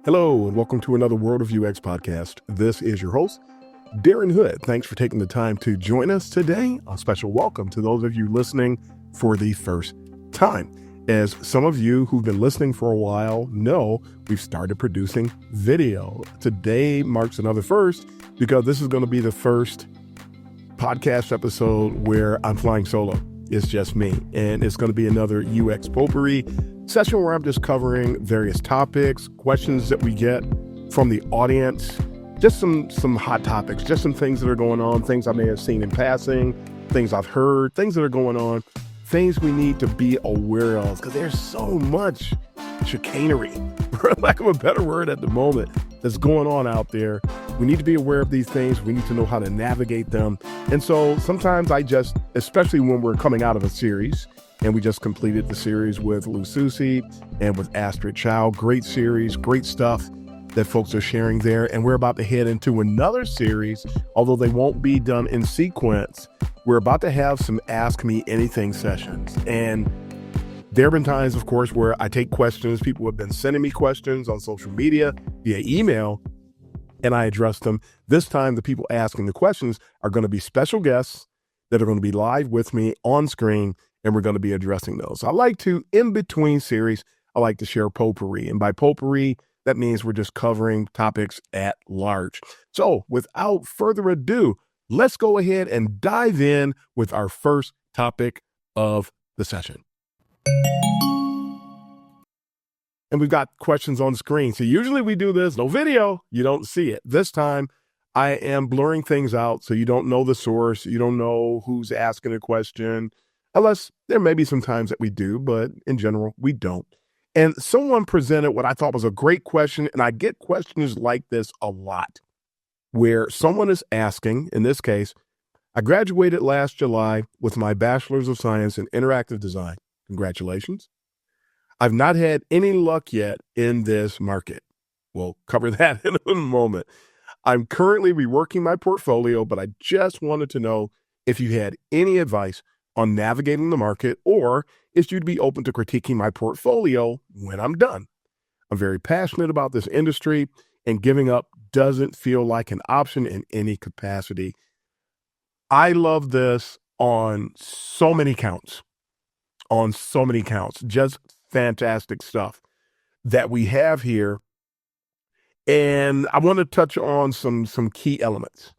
Hello, and welcome to another World of UX podcast. This is your host, Darren Hood. Thanks for taking the time to join us today. A special welcome to those of you listening for the first time. As some of you who've been listening for a while know, we've started producing video. Today marks another first because this is going to be the first podcast episode where I'm flying solo. It's just me, and it's going to be another UX Potpourri session where I'm just covering various topics, questions that we get from the audience, just some hot topics, just some things that are going on, things I may have seen in passing, things I've heard, things that are going on, things we need to be aware of, because there's so much chicanery, for lack of a better word at the moment, that's going on out there. We need to be aware of these things. We need to know how to navigate them. And so sometimes especially when we're coming out of a series, and we just completed the series with Lou Susi and with Astrid Chow. Great series, great stuff that folks are sharing there. And we're about to head into another series, although they won't be done in sequence. We're about to have some Ask Me Anything sessions. And there have been times, of course, where I take questions. People have been sending me questions on social media via email, and I address them. This time, the people asking the questions are going to be special guests that are going to be live with me on screen, and we're going to be addressing those. I like to, in between series, I like to share potpourri. And by potpourri, that means we're just covering topics at large. So without further ado, let's go ahead and dive in with our first topic of the session. And we've got questions on screen. So usually we do this, no video, you don't see it. This time I am blurring things out so you don't know the source, you don't know who's asking a question, unless there may be some times that we do, but in general, we don't. And someone presented what I thought was a great question, and I get questions like this a lot, where someone is asking, in this case, I graduated last July with my Bachelor's of Science in Interactive Design. Congratulations. I've not had any luck yet in this market. We'll cover that in a moment. I'm currently reworking my portfolio, but I just wanted to know if you had any advice on navigating the market, or if you'd be open to critiquing my portfolio when I'm done. I'm very passionate about this industry, and giving up doesn't feel like an option in any capacity. I love this on so many counts. Just fantastic stuff that we have here. And I want to touch on some key elements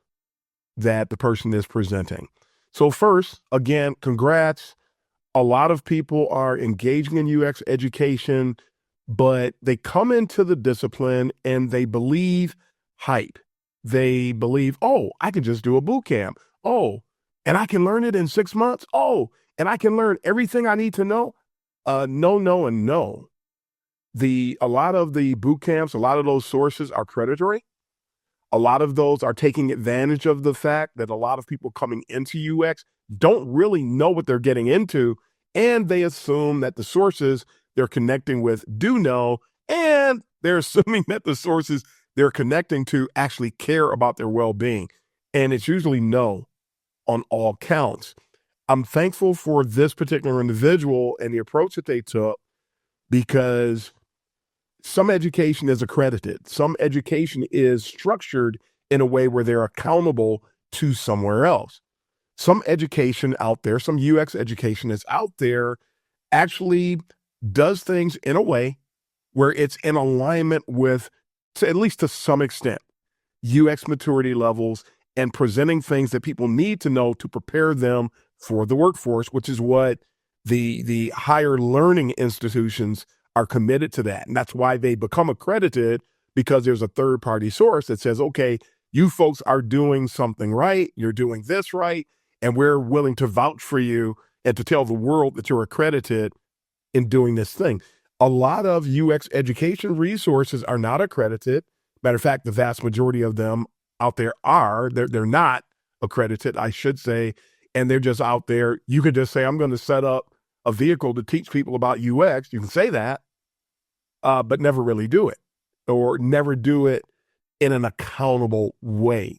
that the person is presenting. So first, again, congrats. A lot of people are engaging in UX education, but they come into the discipline and they believe hype. They believe, oh, I can just do a boot camp. Oh, and I can learn it in 6 months. Oh, and I can learn everything I need to know. No, and no. A lot of the boot camps, a lot of those sources are predatory. A lot of those are taking advantage of the fact that a lot of people coming into UX don't really know what they're getting into, and they assume that the sources they're connecting with do know, and they're assuming that the sources they're connecting to actually care about their well-being. And it's usually no on all counts. I'm thankful for this particular individual and the approach that they took, because some education is accredited. Some education is structured in a way where they're accountable to somewhere else. Some education out there, some UX education is out there, actually does things in a way where it's in alignment with, at least to some extent, UX maturity levels, and presenting things that people need to know to prepare them for the workforce, which is what the higher learning institutions are committed to that. And that's why they become accredited, because there's a third party source that says, okay, you folks are doing something right. You're doing this right. And we're willing to vouch for you and to tell the world that you're accredited in doing this thing. A lot of UX education resources are not accredited. Matter of fact, the vast majority of them out there they're not accredited, I should say. And they're just out there. You could just say, I'm going to set up a vehicle to teach people about UX. You can say that, but never really do it, or never do it in an accountable way.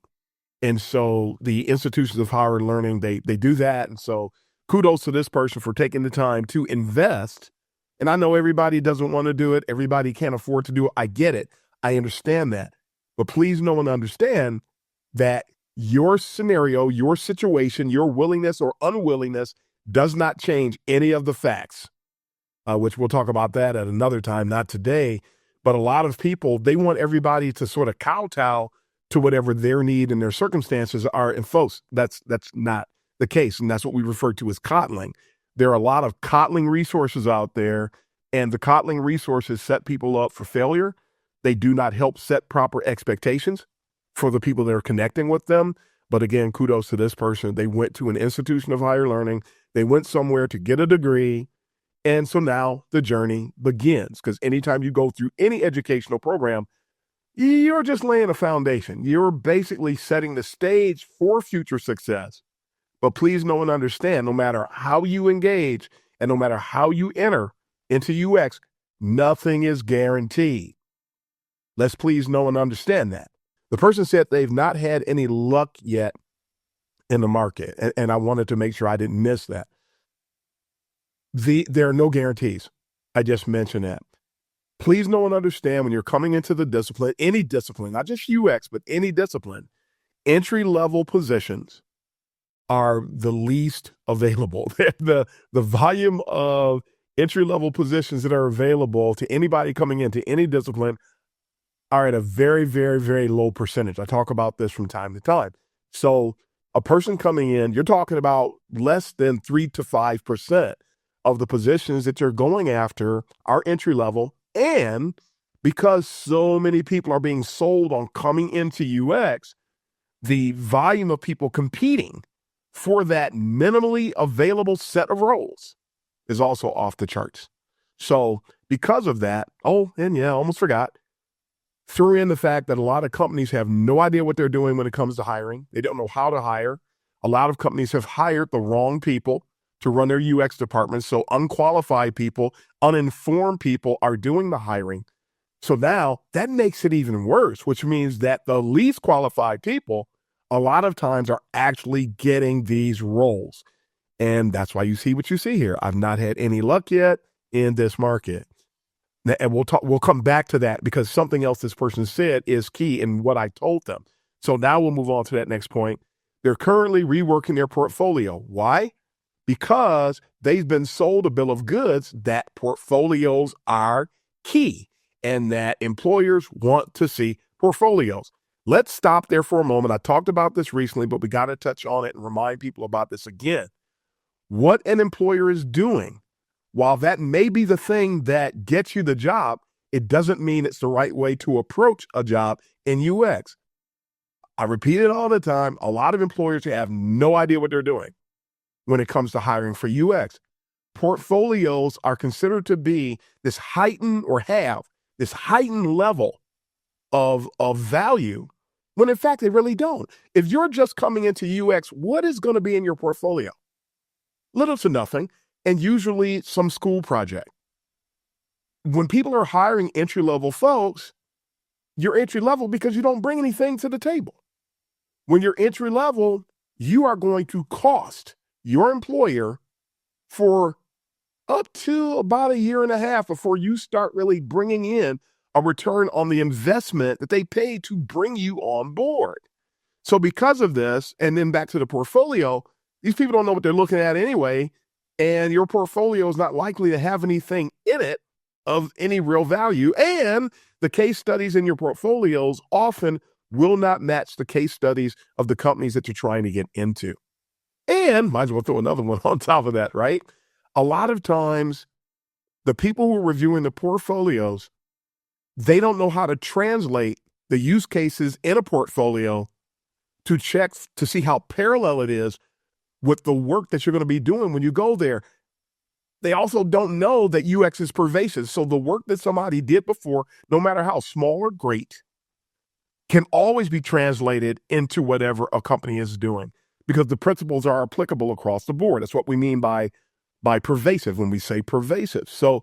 And so the institutions of higher learning, they do that. And so kudos to this person for taking the time to invest. And I know everybody doesn't want to do it. Everybody can't afford to do it. I get it. I understand that. But please know and understand that your scenario, your situation, your willingness or unwillingness does not change any of the facts, which we'll talk about that at another time, not today. But a lot of people, they want everybody to sort of kowtow to whatever their need and their circumstances are. And folks, that's not the case. And that's what we refer to as coddling. There are a lot of coddling resources out there, and the coddling resources set people up for failure. They do not help set proper expectations for the people that are connecting with them. But again, kudos to this person. They went to an institution of higher learning. They went somewhere to get a degree. And so now the journey begins, because anytime you go through any educational program, you're just laying a foundation. You're basically setting the stage for future success. But please know and understand, no matter how you engage and no matter how you enter into UX, nothing is guaranteed. Let's please know and understand that. The person said they've not had any luck yet in the market. And I wanted to make sure I didn't miss that. There are no guarantees. I just mentioned that. Please know and understand, when you're coming into the discipline, any discipline, not just UX, but any discipline, entry-level positions are the least available. The volume of entry-level positions that are available to anybody coming into any discipline are at a very, very, very low percentage. I talk about this from time to time. So a person coming in, you're talking about less than 3 to 5% of the positions that you're going after are entry level. And because so many people are being sold on coming into UX, the volume of people competing for that minimally available set of roles is also off the charts. So because of that, almost forgot, threw in the fact that a lot of companies have no idea what they're doing when it comes to hiring. They don't know how to hire. A lot of companies have hired the wrong people to run their UX departments. So unqualified people, uninformed people are doing the hiring. So now that makes it even worse, which means that the least qualified people a lot of times are actually getting these roles. And that's why you see what you see here. I've not had any luck yet in this market. And we'll come back to that, because something else this person said is key in what I told them. So now we'll move on to that next point. They're currently reworking their portfolio. Why? Because they've been sold a bill of goods that portfolios are key and that employers want to see portfolios. Let's stop there for a moment. I talked about this recently, but we got to touch on it and remind people about this again. What an employer is doing, while that may be the thing that gets you the job, it doesn't mean it's the right way to approach a job in UX. I repeat it all the time. A lot of employers have no idea what they're doing when it comes to hiring for UX. Portfolios are considered to be this heightened level of value, when in fact they really don't. If you're just coming into UX, what is going to be in your portfolio? Little to nothing, and usually some school project. When people are hiring entry-level folks, you're entry-level because you don't bring anything to the table. When you're entry-level, you are going to cost your employer for up to about 1.5 years before you start really bringing in a return on the investment that they paid to bring you on board. So because of this, and then back to the portfolio, these people don't know what they're looking at anyway, and your portfolio is not likely to have anything in it of any real value. And the case studies in your portfolios often will not match the case studies of the companies that you're trying to get into. And might as well throw another one on top of that, right? A lot of times, the people who are reviewing the portfolios, they don't know how to translate the use cases in a portfolio to check to see how parallel it is with the work that you're going to be doing when you go there. They also don't know that UX is pervasive. So the work that somebody did before, no matter how small or great, can always be translated into whatever a company is doing, because the principles are applicable across the board. That's what we mean by pervasive when we say pervasive. So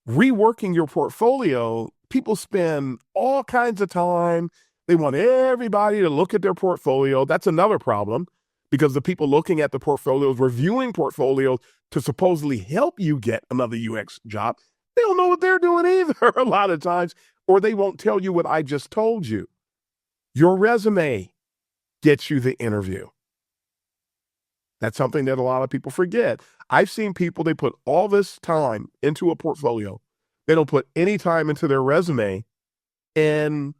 reworking your portfolio, people spend all kinds of time. They want everybody to look at their portfolio. That's another problem because the people looking at the portfolios, reviewing portfolios to supposedly help you get another UX job, they don't know what they're doing either a lot of times, or they won't tell you what I just told you. Your resume gets you the interview. That's something that a lot of people forget. I've seen people, they put all this time into a portfolio. They don't put any time into their resume, and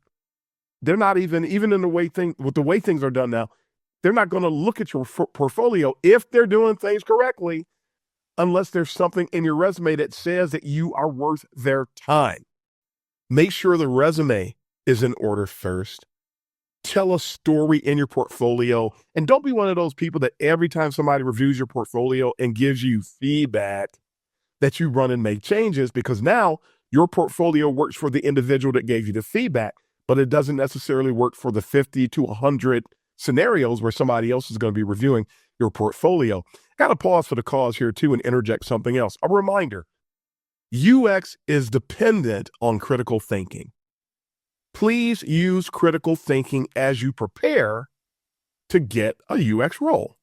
they're not even in the way with the way things are done now, they're not going to look at your portfolio if they're doing things correctly unless there's something in your resume that says that you are worth their time. Make sure the resume is in order first. Tell a story in your portfolio, and don't be one of those people that every time somebody reviews your portfolio and gives you feedback that you run and make changes, because now your portfolio works for the individual that gave you the feedback, but it doesn't necessarily work for the 50 to 100 scenarios where somebody else is going to be reviewing your portfolio. Got to pause for the cause here too and interject something else. A reminder, UX is dependent on critical thinking. Please use critical thinking as you prepare to get a UX role.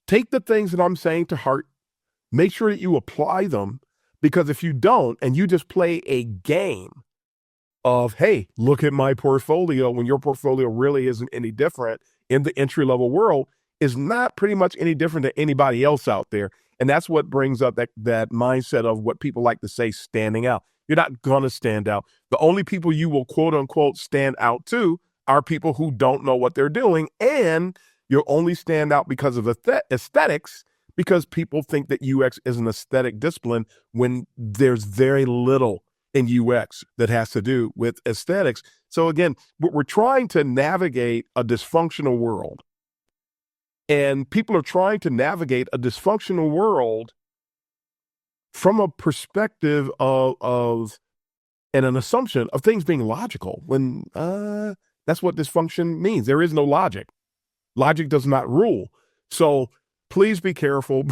Take the things that I'm saying to heart. Make sure that you apply them, because if you don't and you just play a game of, hey, look at my portfolio, when your portfolio really isn't any different in the entry-level world, is not pretty much any different than anybody else out there. And that's what brings up that mindset of what people like to say, standing out. You're not going to stand out. The only people you will quote unquote stand out to are people who don't know what they're doing. And you'll only stand out because of aesthetics, because people think that UX is an aesthetic discipline when there's very little in UX that has to do with aesthetics. So again, we're trying to navigate a dysfunctional world. And people are trying to navigate a dysfunctional world from a perspective of and an assumption of things being logical, when that's what dysfunction means. There is no logic. Logic does not rule. So please be careful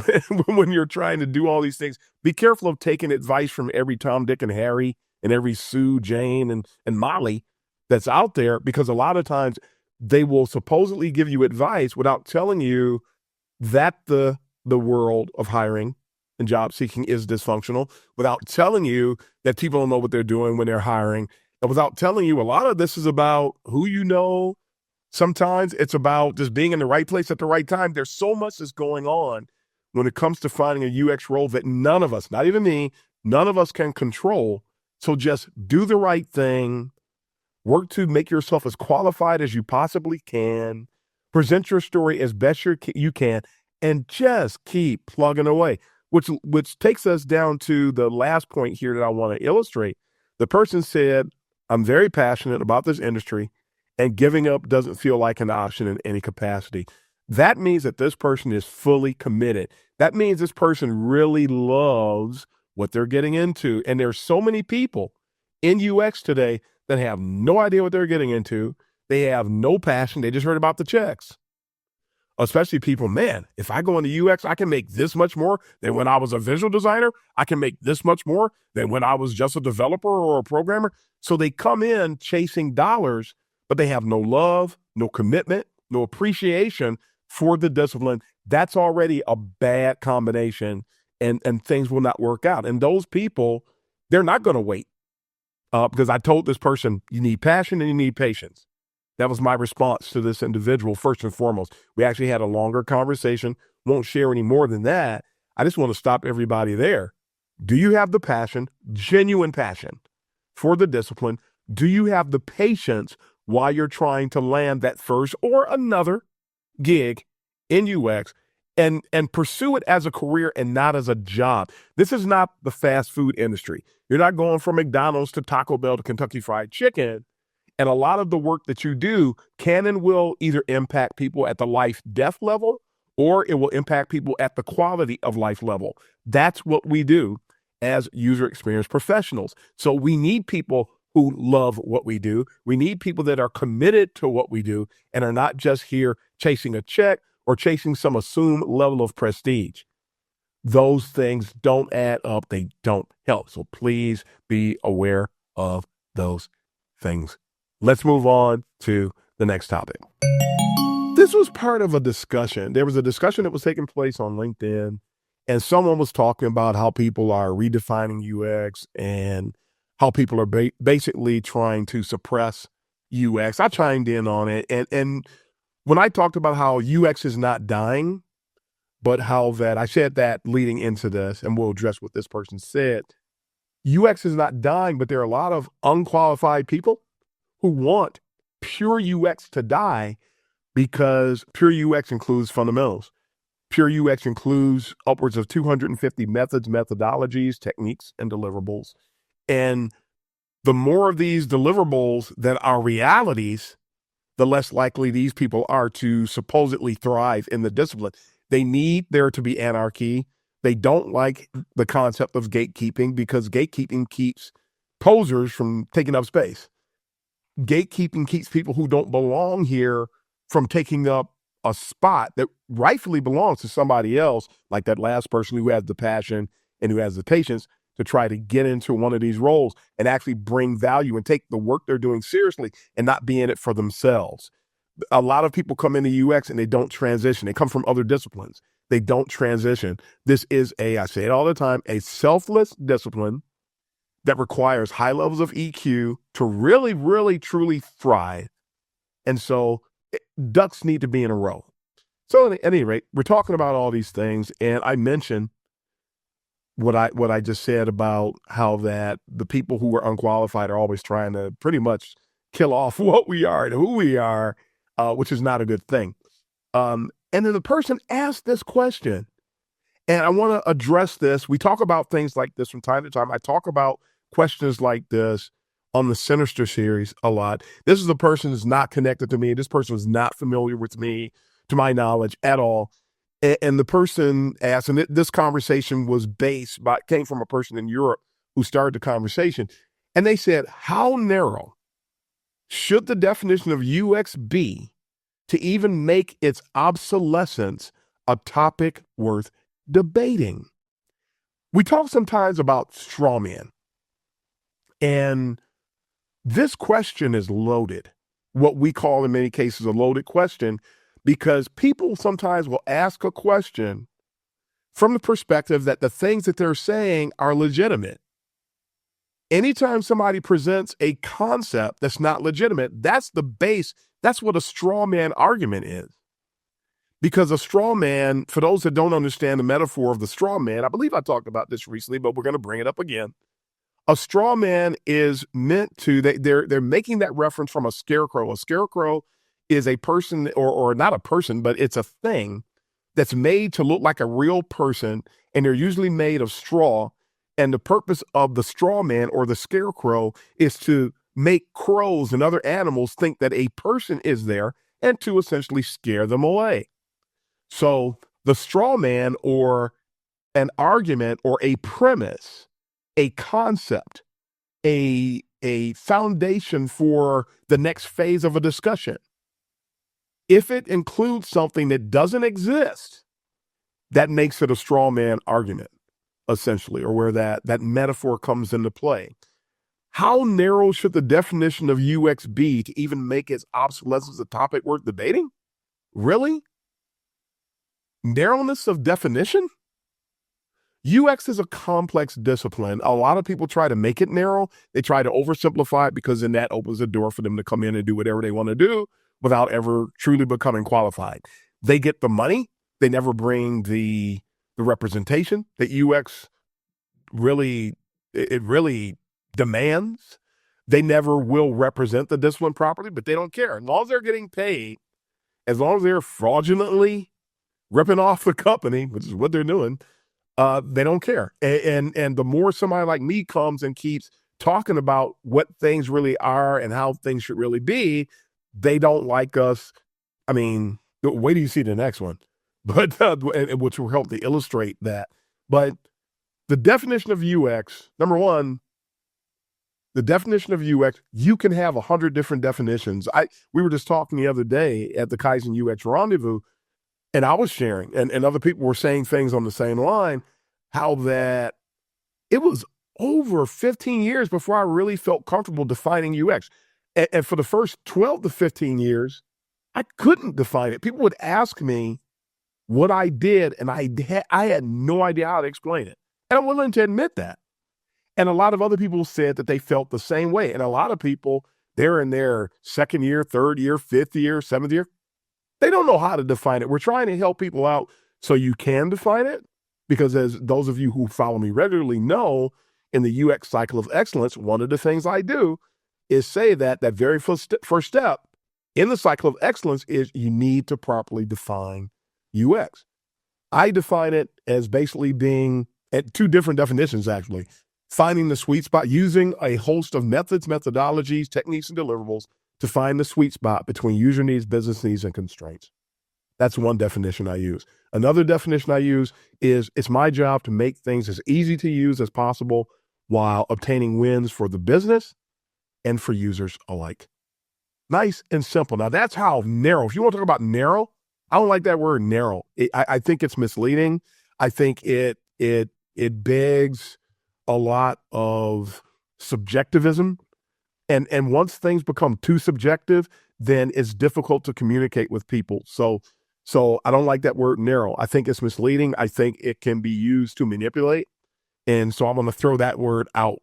when you're trying to do all these things. Be careful of taking advice from every Tom, Dick, and Harry and every Sue, Jane, and Molly that's out there, because a lot of times they will supposedly give you advice without telling you that the world of hiring and job seeking is dysfunctional, without telling you that people don't know what they're doing when they're hiring, and without telling you a lot of this is about who you know. Sometimes it's about just being in the right place at the right time. There's so much that's going on when it comes to finding a UX role that none of us, not even me, none of us can control. So just do the right thing. Work to make yourself as qualified as you possibly can. Present your story as best you can, and just keep plugging away, which takes us down to the last point here that I want to illustrate. The person said, I'm very passionate about this industry, and giving up doesn't feel like an option in any capacity. That means that this person is fully committed. That means this person really loves what they're getting into. And there's so many people in UX today that have no idea what they're getting into. They have no passion. They just heard about the checks. Especially people, man, if I go into UX, I can make this much more than when I was a visual designer. I can make this much more than when I was just a developer or a programmer. So they come in chasing dollars, but they have no love, no commitment, no appreciation for the discipline. That's already a bad combination, and things will not work out. And those people, they're not going to wait, because I told this person, you need passion and you need patience. That was my response to this individual, first and foremost. We actually had a longer conversation. Won't share any more than that. I just want to stop everybody there. Do you have the passion, genuine passion for the discipline? Do you have the patience while you're trying to land that first or another gig in UX, and pursue it as a career and not as a job? This is not the fast food industry. You're not going from McDonald's to Taco Bell to Kentucky Fried Chicken. And a lot of the work that you do can and will either impact people at the life-death level, or it will impact people at the quality of life level. That's what we do as user experience professionals. So we need people who love what we do. We need people that are committed to what we do and are not just here chasing a check or chasing some assumed level of prestige. Those things don't add up. They don't help. So please be aware of those things. Let's move on to the next topic. This was part of a discussion. There was a discussion that was taking place on LinkedIn, and someone was talking about how people are redefining UX and how people are basically trying to suppress UX. I chimed in on it, and when I talked about how UX is not dying, but how that I said that leading into this, and we'll address what this person said. UX is not dying, but there are a lot of unqualified people who want pure UX to die because pure UX includes fundamentals. Pure UX includes upwards of 250 methods, methodologies, techniques, and deliverables. And the more of these deliverables that are realities, the less likely these people are to supposedly thrive in the discipline. They need there to be anarchy. They don't like the concept of gatekeeping because gatekeeping keeps posers from taking up space. Gatekeeping keeps people who don't belong here from taking up a spot that rightfully belongs to somebody else, like that last person who has the passion and who has the patience to try to get into one of these roles and actually bring value and take the work they're doing seriously and not be in it for themselves. A lot of people come into UX and they don't transition. They come from other disciplines. They don't transition. This is I say it all the time, a selfless discipline that requires high levels of EQ to really, really, truly thrive. And so ducks need to be in a row. So at any rate, we're talking about all these things. And I mentioned what I just said about how that the people who are unqualified are always trying to pretty much kill off what we are and who we are, which is not a good thing. And then the person asked this question, and I want to address this. We talk about things like this from time to time. I talk about questions like this on the Sinister series a lot. This is a person who's not connected to me. This person is not familiar with me, to my knowledge, at all. And the person asked, and this conversation came from a person in Europe who started the conversation. And they said, how narrow should the definition of UX be to even make its obsolescence a topic worth debating? We talk sometimes about strawman, and this question is loaded, what we call in many cases a loaded question, because people sometimes will ask a question from the perspective that the things that they're saying are legitimate. Anytime somebody presents a concept that's not legitimate, that's the base. That's what a straw man argument is. Because a straw man, for those that don't understand the metaphor of the straw man, I believe I talked about this recently, but we're going to bring it up again. A straw man is meant to, they're making that reference from a scarecrow. A scarecrow is a person, or not a person, but it's a thing that's made to look like a real person, and they're usually made of straw. And the purpose of the straw man or the scarecrow is to make crows and other animals think that a person is there and to essentially scare them away. So the straw man, or an argument or a premise, a concept, a foundation for the next phase of a discussion, if it includes something that doesn't exist, that makes it a straw man argument, essentially, or where that metaphor comes into play. How narrow should the definition of UX be to even make its obsolescence a topic worth debating? Really? Narrowness of definition? UX is a complex discipline. A lot of people try to make it narrow. They try to oversimplify it because then that opens the door for them to come in and do whatever they want to do without ever truly becoming qualified. They get the money. They never bring the representation that UX really demands. They never will represent the discipline properly, but they don't care. As long as they're getting paid, as long as they're fraudulently ripping off the company, which is what they're doing, they don't care. And the more somebody like me comes and keeps talking about what things really are and how things should really be, they don't like us. I mean, wait till you see the next one, but which will help to illustrate that. But the definition of UX, number one, the definition of UX, you can have 100 different definitions. We were just talking the other day at the Kaizen UX Rendezvous, and I was sharing, and other people were saying things on the same line, how that it was over 15 years before I really felt comfortable defining UX. And for the first 12 to 15 years, I couldn't define it. People would ask me what I did, and I had no idea how to explain it. And I'm willing to admit that. And a lot of other people said that they felt the same way. And a lot of people, they're in their second year, third year, fifth year, seventh year. They don't know how to define it. We're trying to help people out so you can define it. Because as those of you who follow me regularly know, in the UX cycle of excellence, one of the things I do is say that very first step in the cycle of excellence is you need to properly define UX. I define it as basically being at two different definitions, actually. Finding the sweet spot, using a host of methods, methodologies, techniques, and deliverables to find the sweet spot between user needs, business needs, and constraints. That's one definition I use. Another definition I use is it's my job to make things as easy to use as possible while obtaining wins for the business and for users alike. Nice and simple. Now that's how narrow. If you want to talk about narrow, I don't like that word narrow. I think it's misleading. I think it begs a lot of subjectivism. And once things become too subjective, then it's difficult to communicate with people. So I don't like that word narrow. I think it's misleading. I think it can be used to manipulate. And so I'm going to throw that word out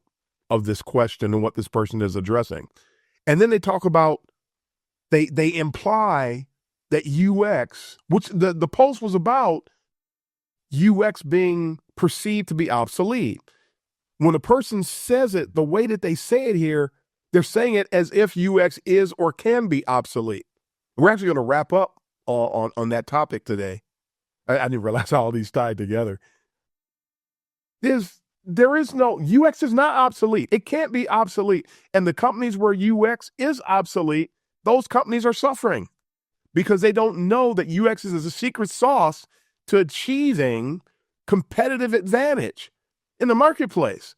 of this question and what this person is addressing. And then they talk about, they imply that UX, which the post was about UX being perceived to be obsolete. When a person says it, the way that they say it here, they're saying it as if UX is or can be obsolete. We're actually going to wrap up on that topic today. I didn't realize how all these tied together. There is no, UX is not obsolete. It can't be obsolete. And the companies where UX is obsolete, those companies are suffering because they don't know that UX is a secret sauce to achieving competitive advantage in the marketplace.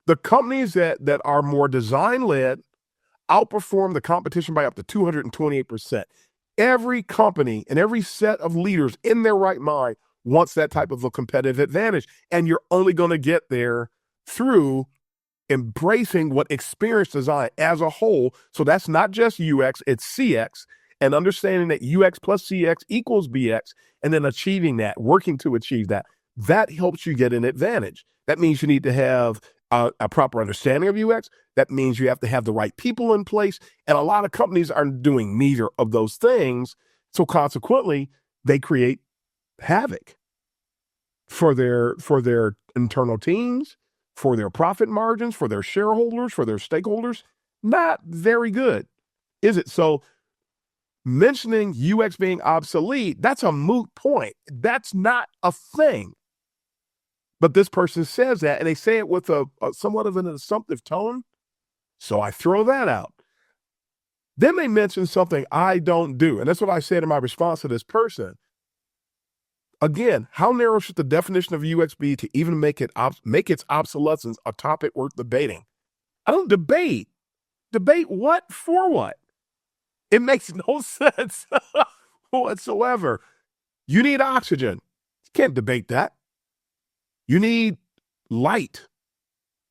The companies that are more design-led outperform the competition by up to 228%. Every company and every set of leaders in their right mind wants that type of a competitive advantage. And you're only going to get there through embracing what experience design as a whole. So that's not just UX, it's CX, and understanding that UX plus CX equals BX, and then achieving that, working to achieve that. That helps you get an advantage. That means you need to have a proper understanding of UX. That means you have to have the right people in place. And a lot of companies are doing neither of those things. So consequently, they create havoc for their internal teams, for their profit margins, for their shareholders, for their stakeholders. Not very good, is it? So mentioning UX being obsolete, that's a moot point. That's not a thing. But this person says that, and they say it with a somewhat of an assumptive tone. So I throw that out. Then they mention something I don't do. And that's what I said in my response to this person. Again, how narrow should the definition of UX be to even make its obsolescence a topic worth debating? I don't debate. Debate what for what? It makes no sense whatsoever. You need oxygen. You can't debate that. You need light.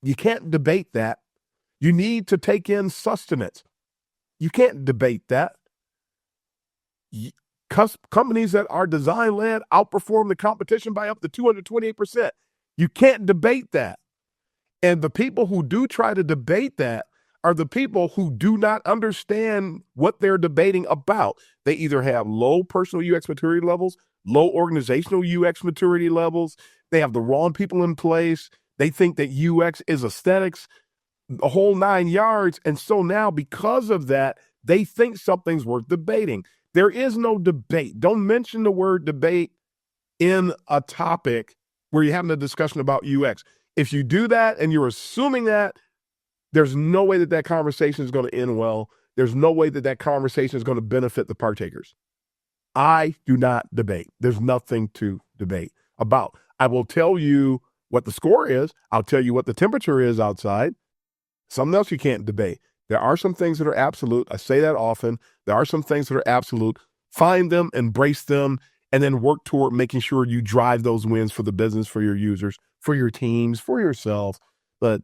You can't debate that. You need to take in sustenance. You can't debate that. Companies that are design-led outperform the competition by up to 228%. You can't debate that. And the people who do try to debate that are the people who do not understand what they're debating about. They either have low personal UX maturity levels, low organizational UX maturity levels. They have the wrong people in place. They think that UX is aesthetics, the whole 9 yards. And so now, because of that, they think something's worth debating. There is no debate. Don't mention the word debate in a topic where you're having a discussion about UX. If you do that and you're assuming that, there's no way that that conversation is going to end well. There's no way that that conversation is going to benefit the partakers. I do not debate. There's nothing to debate about. I will tell you what the score is. I'll tell you what the temperature is outside. Something else you can't debate. There are some things that are absolute. I say that often. There are some things that are absolute. Find them, embrace them, and then work toward making sure you drive those wins for the business, for your users, for your teams, for yourself. But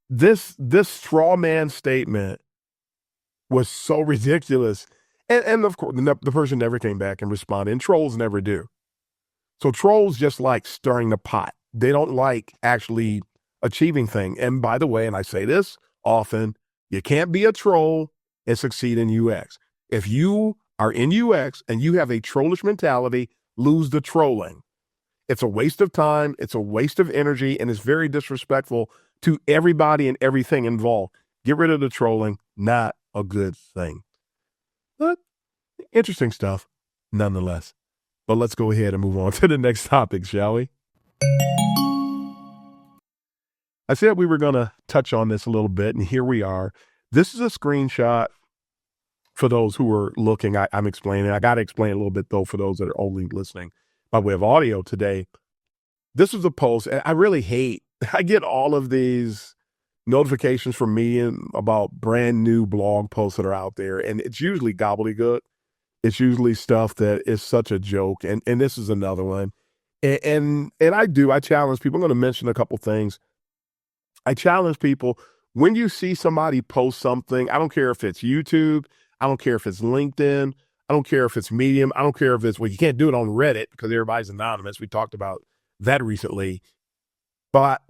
this straw man statement was so ridiculous. And of course, the person never came back and responded, and trolls never do. So trolls just like stirring the pot. They don't like actually achieving things. And by the way, and I say this often, you can't be a troll and succeed in UX. If you are in UX and you have a trollish mentality, lose the trolling. It's a waste of time, it's a waste of energy, and it's very disrespectful to everybody and everything involved. Get rid of the trolling, not a good thing. But interesting stuff, nonetheless. But let's go ahead and move on to the next topic, shall we? I said we were going to touch on this a little bit, and here we are. This is a screenshot for those who are looking. I'm explaining. I got to explain a little bit, though, for those that are only listening by way of audio today. This was a post, and I really hate, I get all of these notifications from Medium about brand new blog posts that are out there, and it's usually gobbledygook. It's usually stuff that is such a joke, and this is another one. And I challenge people. I'm going to mention a couple things. I challenge people, when you see somebody post something, I don't care if it's YouTube, I don't care if it's LinkedIn, I don't care if it's Medium, I don't care if it's, well, you can't do it on Reddit because everybody's anonymous. We talked about that recently. But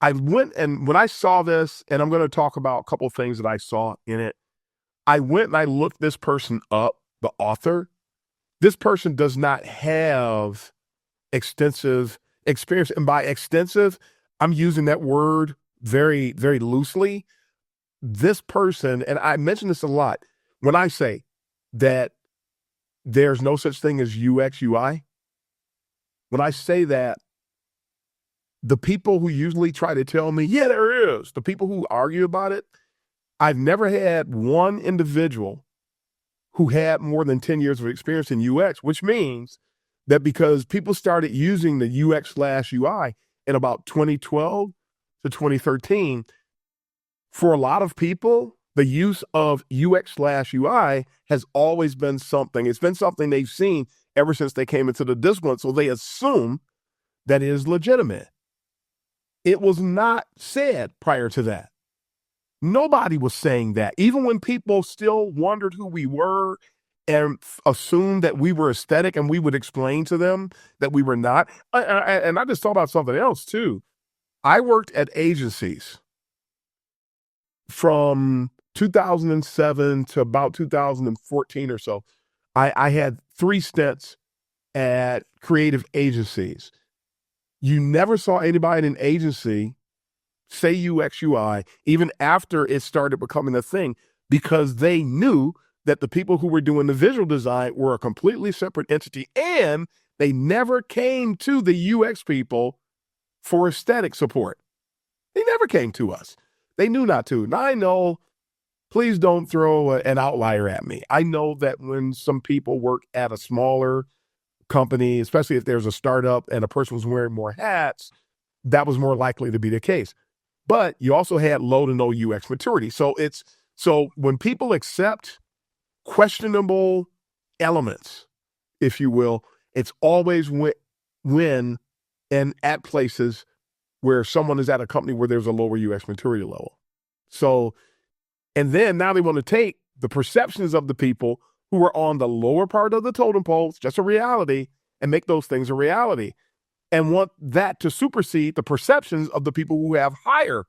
I went, and when I saw this, and I'm going to talk about a couple things that I saw in it, I went and I looked this person up, the author. This person does not have extensive experience. And by extensive, I'm using that word very, very loosely. This person, and I mention this a lot, when I say that there's no such thing as UX, UI, when I say that, the people who usually try to tell me, yeah, there is, the people who argue about it, I've never had one individual who had more than 10 years of experience in UX, which means that because people started using the UX/UI in about 2012 to 2013, for a lot of people, the use of UX/UI has always been something. It's been something they've seen ever since they came into the discipline, so they assume that it is legitimate. It was not said prior to that. Nobody was saying that. Even when people still wondered who we were and assumed that we were aesthetic, and we would explain to them that we were not. And I just thought about something else too. I worked at agencies from 2007 to about 2014 or so. I had 3 stints at creative agencies. You never saw anybody in an agency say UX UI, even after it started becoming a thing, because they knew that the people who were doing the visual design were a completely separate entity, and they never came to the UX people for aesthetic support. They never came to us. They knew not to. Now I know, please don't throw an outlier at me. I know that when some people work at a smaller company, especially if there's a startup and a person was wearing more hats, that was more likely to be the case. But you also had low to no UX maturity. So when people accept questionable elements, if you will, it's always when and at places where someone is at a company where there's a lower UX maturity level. So, and then now they want to take the perceptions of the people who are on the lower part of the totem pole, just a reality, and make those things a reality, and want that to supersede the perceptions of the people who have higher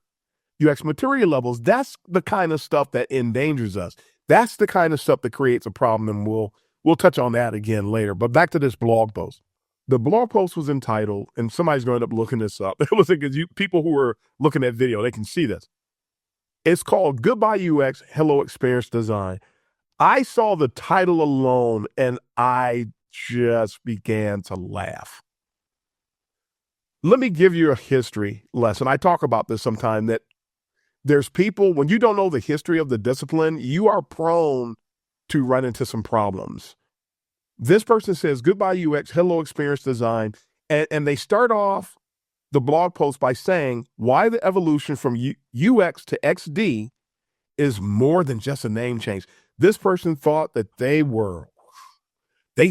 UX maturity levels. That's the kind of stuff that endangers us. That's the kind of stuff that creates a problem, and we'll touch on that again later. But back to this blog post. The blog post was entitled, and somebody's going to end up looking this up. It was because people who are looking at video, they can see this. It's called Goodbye UX, Hello Experience Design. I saw the title alone and I just began to laugh. Let me give you a history lesson. I talk about this sometime, that there's people, when you don't know the history of the discipline, you are prone to run into some problems. This person says, Goodbye UX, Hello Experience Design. And they start off the blog post by saying why the evolution from UX to XD is more than just a name change. This person thought that they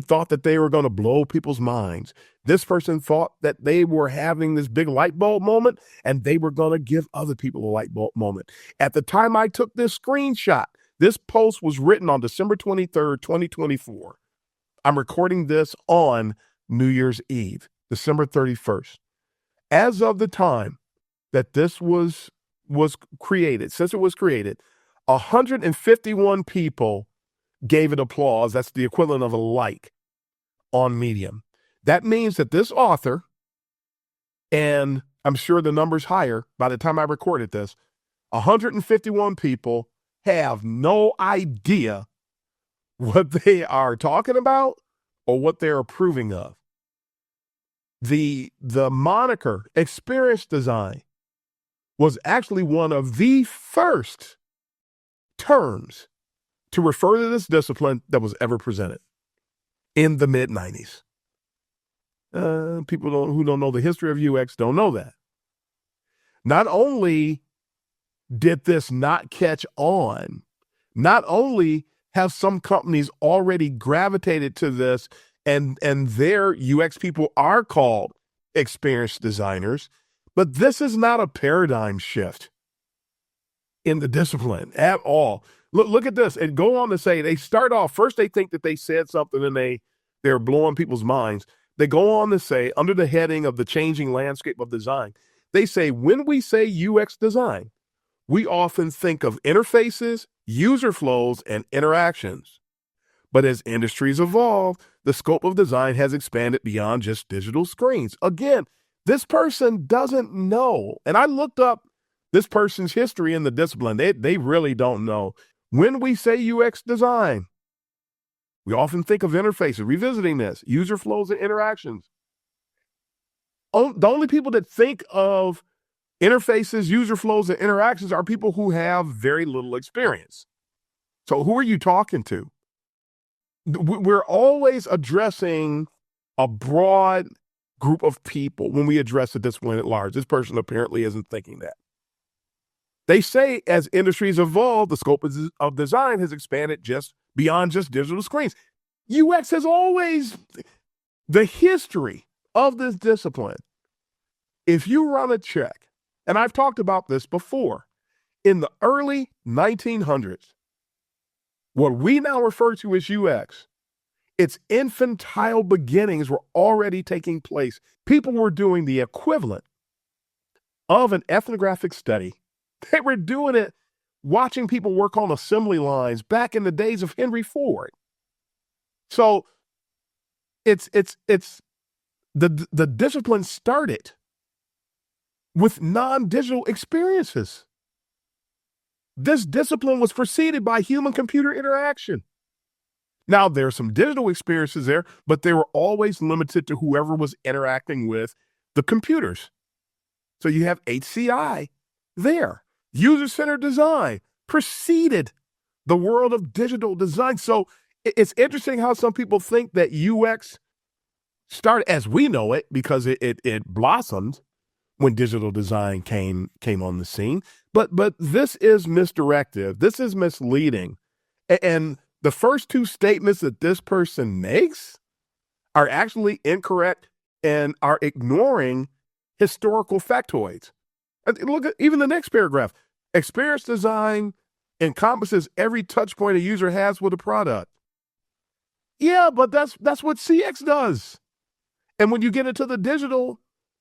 thought that they were going to blow people's minds. This person thought that they were having this big light bulb moment, and they were going to give other people a light bulb moment. At the time I took this screenshot, This post was written on December 23rd, 2024. I'm recording this on New Year's Eve, December 31st. As of the time that this was created, since it was created, 151 people gave it applause. That's the equivalent of a like on Medium. That means that this author, and I'm sure the number's higher by the time I recorded this, 151 people have no idea what they are talking about or what they're approving of. The moniker experience design was actually one of the first terms to refer to this discipline that was ever presented in the mid-90s. People who don't know the history of UX don't know that. Not only did this not catch on, not only have some companies already gravitated to this and their UX people are called experienced designers, but this is not a paradigm shift in the discipline at all. Look at this and go on to say, they start off, first they think that they said something and they're blowing people's minds. They go on to say, under the heading of the changing landscape of design, they say, when we say UX design, we often think of interfaces, user flows, and interactions. But as industries evolve, the scope of design has expanded beyond just digital screens. Again, this person doesn't know. And I looked up this person's history in the discipline. They really don't know. When we say UX design, we often think of interfaces, revisiting this, user flows and interactions. The only people that think of interfaces, user flows, and interactions are people who have very little experience. So who are you talking to? We're always addressing a broad group of people when we address a discipline at large. This person apparently isn't thinking that. They say as industries evolve, the scope of design has expanded just beyond just digital screens. UX has always, the history of this discipline, if you run a check, and I've talked about this before, in the early 1900s, what we now refer to as UX, its infantile beginnings were already taking place. People were doing the equivalent of an ethnographic study. They were doing it, watching people work on assembly lines back in the days of Henry Ford. So it's the discipline started with non-digital experiences. This discipline was preceded by human-computer interaction. Now, there are some digital experiences there, but they were always limited to whoever was interacting with the computers. So you have HCI there. User-centered design preceded the world of digital design. So it's interesting how some people think that UX started as we know it because it blossomed when digital design came on the scene. But this is misdirective. This is misleading. And the first two statements that this person makes are actually incorrect and are ignoring historical factoids. Look at even the next paragraph. Experience design encompasses every touch point a user has with a product. Yeah, but that's what CX does. And when you get into the digital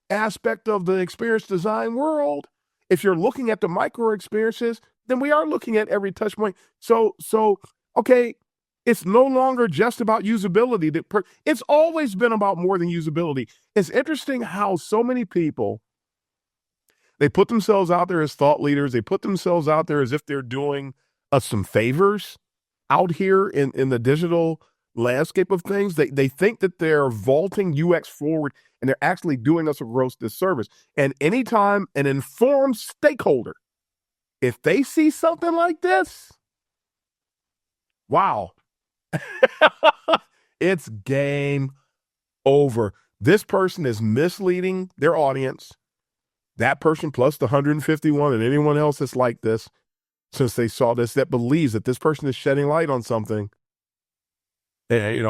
aspect of the experience design world, if you're looking at the micro experiences, then we are looking at every touch point. So okay, it's no longer just about usability. It's always been about more than usability. It's interesting how so many people, they put themselves out there as thought leaders. They put themselves out there as if they're doing us some favors out here in the digital landscape of things. They think that they're vaulting UX forward, and they're actually doing us a gross disservice. And anytime an informed stakeholder, if they see something like this, wow, it's game over. This person is misleading their audience. That person plus the 151 and anyone else that's like this, since they saw this, that believes that this person is shedding light on something. And,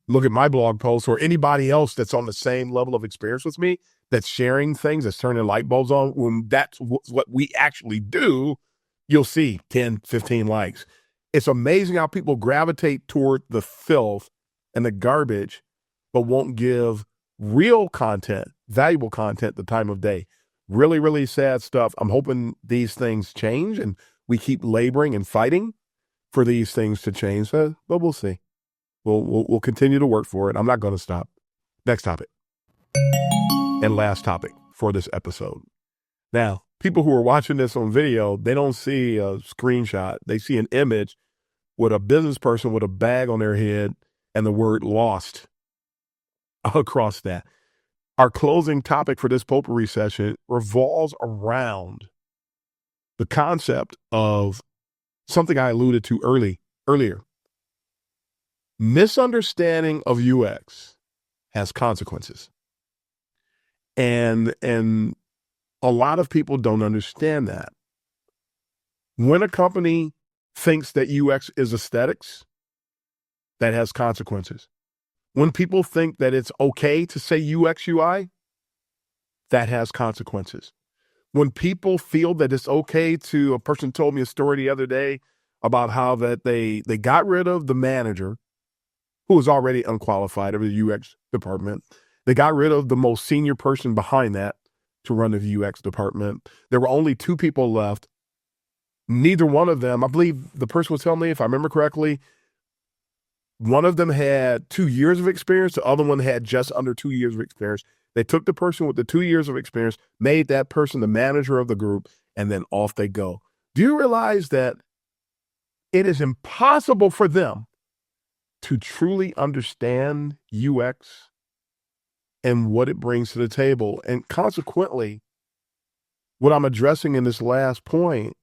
look at my blog post or anybody else that's on the same level of experience with me, that's sharing things, that's turning light bulbs on. When that's what we actually do, you'll see 10, 15 likes. It's amazing how people gravitate toward the filth and the garbage, but won't give real content, valuable content, the time of day. Really, really sad stuff. I'm hoping these things change and we keep laboring and fighting for these things to change, but we'll see. We'll continue to work for it. I'm not going to stop. Next topic. And last topic for this episode. Now, people who are watching this on video, they don't see a screenshot. They see an image with a business person with a bag on their head and the word lost across that. Our closing topic for this potpourri session revolves around the concept of something I alluded to earlier. Misunderstanding of UX has consequences. And a lot of people don't understand that. When a company thinks that UX is aesthetics, that has consequences. When people think that it's okay to say UX UI, that has consequences. When people feel that it's okay to, a person told me a story the other day about how that they got rid of the manager who was already unqualified of the UX department. They got rid of the most senior person behind that to run the UX department. There were only 2 people left. Neither one of them, I believe the person was telling me, if I remember correctly, one of them had 2 years of experience. The other one had just under 2 years of experience. They took the person with the 2 years of experience, made that person the manager of the group, and then off they go. Do you realize that it is impossible for them to truly understand UX and what it brings to the table? And consequently, what I'm addressing in this last point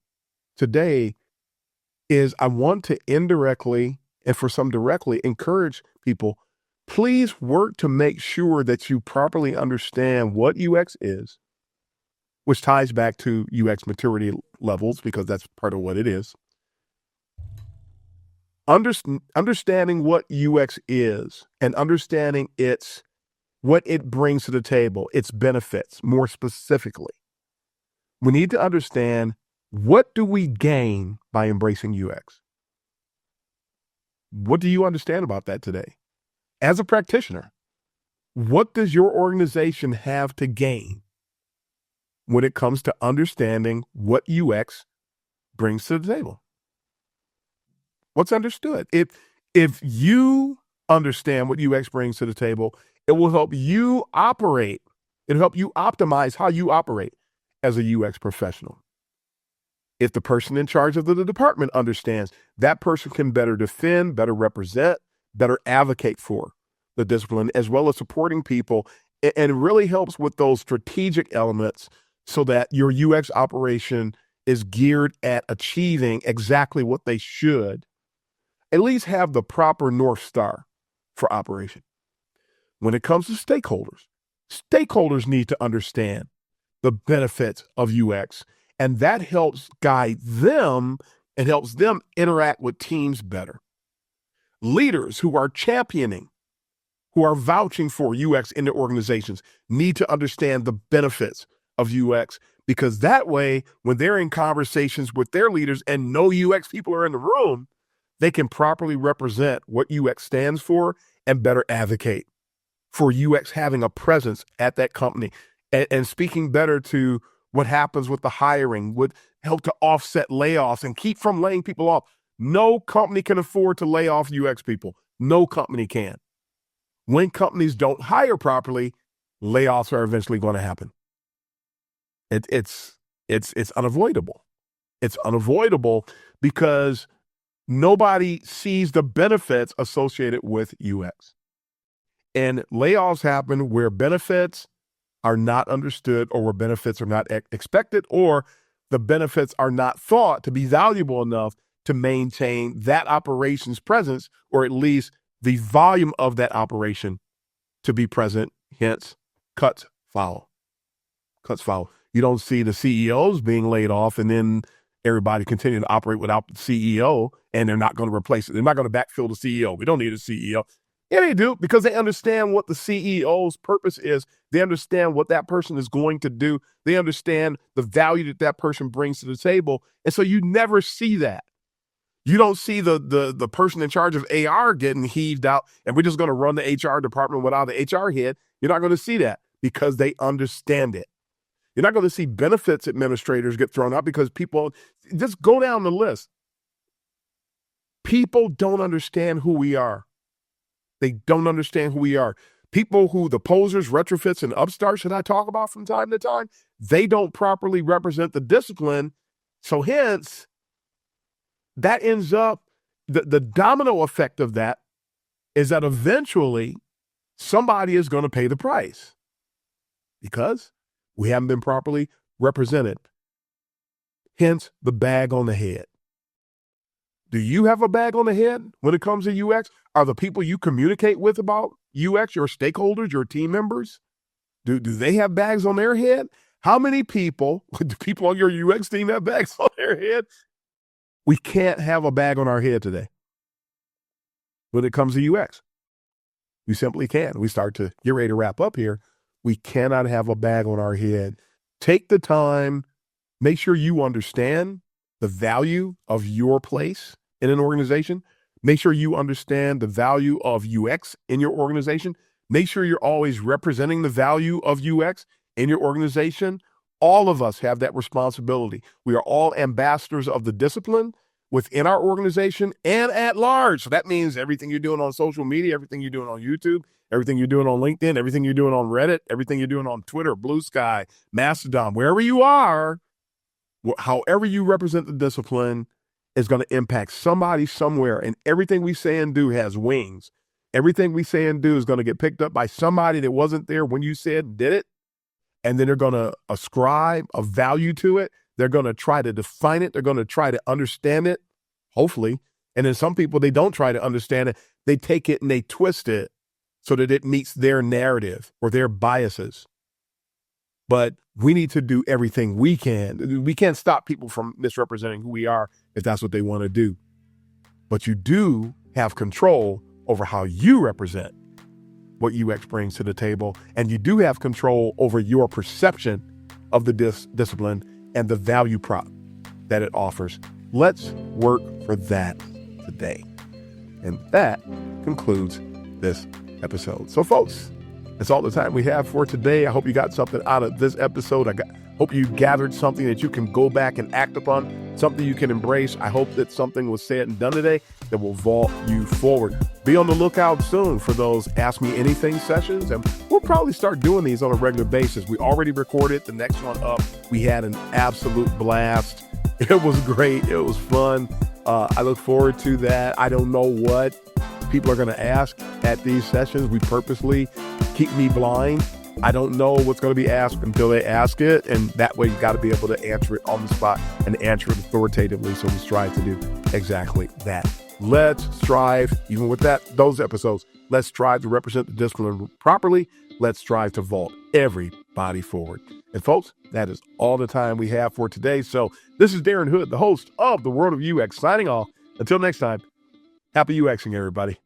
today is I want to indirectly and for some directly encourage people, please work to make sure that you properly understand what UX is, which ties back to UX maturity levels, because that's part of what it is. Understanding what UX is and understanding what it brings to the table, its benefits, more specifically. We need to understand, what do we gain by embracing UX? What do you understand about that today? As a practitioner, what does your organization have to gain when it comes to understanding what UX brings to the table? What's understood? If you understand what UX brings to the table, it will help you operate. It'll help you optimize how you operate as a UX professional. If the person in charge of the department understands, that person can better defend, better represent, better advocate for the discipline, as well as supporting people. And it really helps with those strategic elements so that your UX operation is geared at achieving exactly what they should, at least have the proper North Star for operation. When it comes to stakeholders need to understand the benefits of UX, and that helps guide them and helps them interact with teams better. Leaders who are championing, who are vouching for UX in their organizations, need to understand the benefits of UX, because that way, when they're in conversations with their leaders and no UX people are in the room, they can properly represent what UX stands for and better advocate for UX having a presence at that company, and speaking better to what happens with the hiring, would help to offset layoffs and keep from laying people off. No company can afford to lay off UX people. No company can. When companies don't hire properly, layoffs are eventually going to happen. It's unavoidable. It's unavoidable because nobody sees the benefits associated with UX. And layoffs happen where benefits are not understood, or where benefits are not expected, or the benefits are not thought to be valuable enough to maintain that operation's presence, or at least the volume of that operation to be present. Hence, cuts follow. You don't see the CEOs being laid off and then everybody continue to operate without the CEO, and they're not going to replace it. They're not going to backfill the CEO. We don't need a CEO. Yeah, they do, because they understand what the CEO's purpose is. They understand what that person is going to do. They understand the value that that person brings to the table. And so you never see that. You don't see the person in charge of AR getting heaved out, and we're just going to run the HR department without the HR head. You're not going to see that because they understand it. You're not going to see benefits administrators get thrown out because people just go down the list. People don't understand who we are. They don't understand who we are. People who the posers, retrofits, and upstarts that I talk about from time to time, they don't properly represent the discipline. So hence, that ends up, the domino effect of that is that eventually somebody is going to pay the price because we haven't been properly represented. Hence the bag on the head. Do you have a bag on the head when it comes to UX? Are the people you communicate with about UX, your stakeholders, your team members, do they have bags on their head? How many people, do people on your UX team have bags on their head? We can't have a bag on our head today when it comes to UX. We simply can't. We start to get ready to wrap up here. We cannot have a bag on our head. Take the time, make sure you understand the value of your place in an organization. Make sure you understand the value of UX in your organization. Make sure you're always representing the value of UX in your organization. All of us have that responsibility. We are all ambassadors of the discipline within our organization and at large. So that means everything you're doing on social media, everything you're doing on YouTube, everything you're doing on LinkedIn, everything you're doing on Reddit, everything you're doing on Twitter, Blue Sky, Mastodon, wherever you are, however you represent the discipline is going to impact somebody somewhere. And everything we say and do has wings. Everything we say and do is going to get picked up by somebody that wasn't there when you said and did it. And then they're going to ascribe a value to it. They're going to try to define it. They're going to try to understand it, hopefully. And then some people, they don't try to understand it. They take it and they twist it so that it meets their narrative or their biases. But we need to do everything we can. We can't stop people from misrepresenting who we are if that's what they want to do. But you do have control over how you represent what UX brings to the table. And you do have control over your perception of the discipline and the value prop that it offers. Let's work for that today. And that concludes this episode. So folks, that's all the time we have for today. I hope you got something out of this episode. Hope you gathered something that you can go back and act upon, something you can embrace. I hope that something was said and done today that will vault you forward. Be on the lookout soon for those Ask Me Anything sessions, and we'll probably start doing these on a regular basis. We already recorded the next one up. We had an absolute blast. It was great. It was fun. I look forward to that. I don't know what people are going to ask at these sessions. We purposely keep me blind. I don't know what's going to be asked until they ask it. And that way you got to be able to answer it on the spot and answer it authoritatively. So we strive to do exactly that. Let's strive, even with those episodes, let's strive to represent the discipline properly. Let's strive to vault everybody forward. And folks, that is all the time we have for today. So this is Darren Hood, the host of The World of UX, signing off. Until next time, happy UXing, everybody.